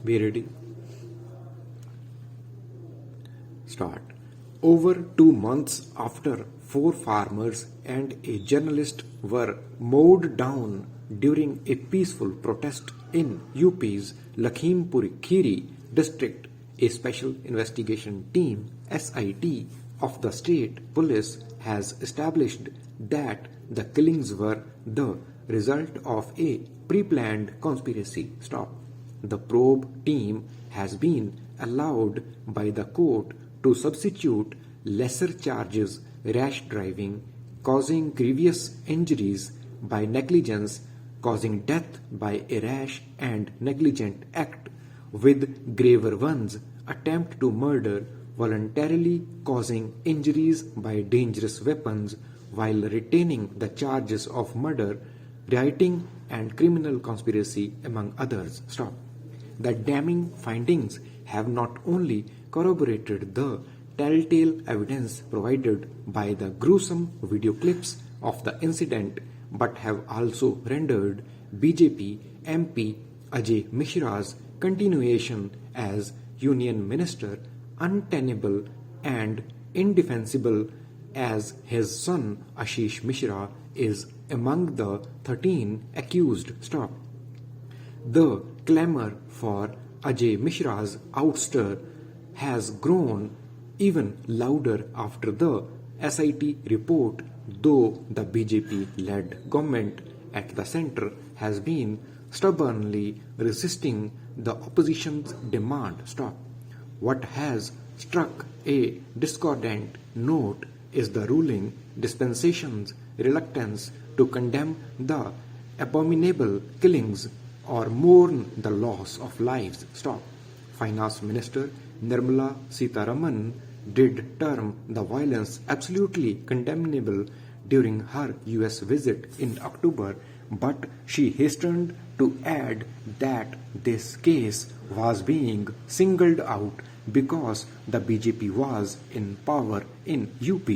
Be ready. Start. Over 2 months after 4 farmers and a journalist were mowed down during a peaceful protest in UP's Lakhimpur Kheri district, a special investigation team (SIT) of the state police has established that the killings were the result of a pre-planned conspiracy. Stop. The probe team has been allowed by the court to substitute lesser charges: rash driving, causing grievous injuries by negligence, causing death by a rash and negligent act, with graver ones: attempt to murder, voluntarily causing injuries by dangerous weapons while retaining the charges of murder, rioting, and criminal conspiracy, among others. Stop. The damning findings have not only corroborated the telltale evidence provided by the gruesome video clips of the incident, but have also rendered BJP MP Ajay Mishra's continuation as Union Minister untenable and indefensible, as his son Ashish Mishra is among the 13 accused. Stop. The clamor for Ajay Mishra's ouster has grown even louder after the SIT report, though the BJP-led government at the centre has been stubbornly resisting the opposition's demand. Stop. What has struck a discordant note is the ruling dispensation's reluctance to condemn the abominable killings or mourn the loss of lives. Stop. Finance Minister Nirmala Sitharaman did term the violence absolutely condemnable during her US visit in October, but she hastened to add that this case was being singled out because the BJP was in power in UP.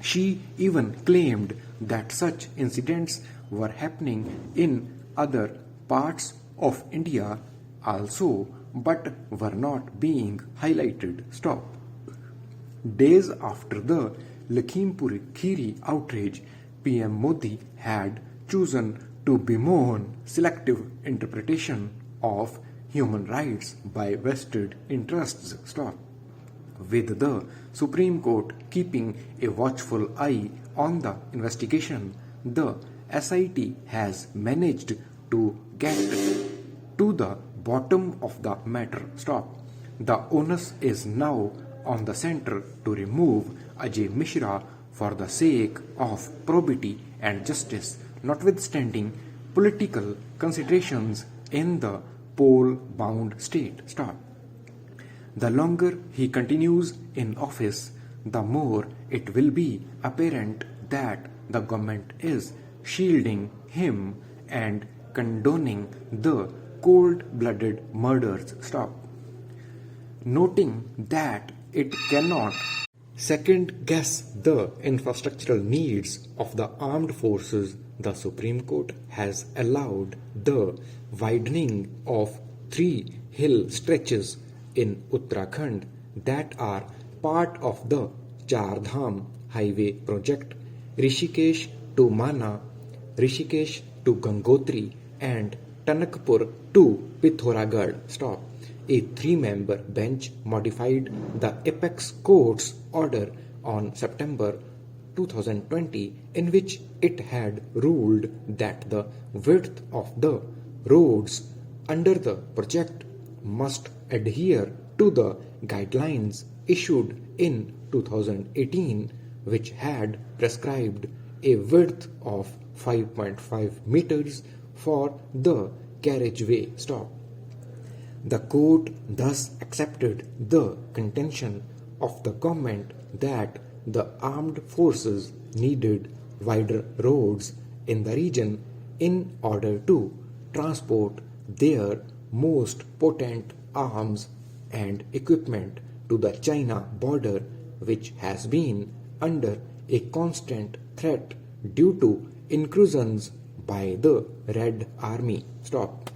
She even claimed that such incidents were happening in other parts of India also, but were not being highlighted. Stop. Days after the Lakhimpur Kheri outrage, PM Modi had chosen to bemoan selective interpretation of human rights by vested interests. Stop. With the Supreme Court keeping a watchful eye on the investigation, the SIT has managed to get to the bottom of the matter. Stop. The onus is now on the centre to remove Ajay Mishra for the sake of probity and justice, notwithstanding political considerations in the poll-bound state. Stop. The longer he continues in office, the more it will be apparent that the government is shielding him and condoning the cold-blooded murders. Stop. Noting that it cannot second-guess the infrastructural needs of the armed forces, the Supreme Court has allowed the widening of 3 hill stretches in Uttarakhand that are part of the Char Dham highway project: Rishikesh to Mana, Rishikesh to Gangotri, and Tanakpur to Pithoragarh. Stop. A 3-member bench modified the apex court's order on September 2020, in which it had ruled that the width of the roads under the project must adhere to the guidelines issued in 2018, which had prescribed a width of 5.5 meters for the carriageway. Stop. The court thus accepted the contention of the government that the armed forces needed wider roads in the region in order to transport their most potent arms and equipment to the China border, which has been under a constant threat due to incursions by the Red Army. Stop.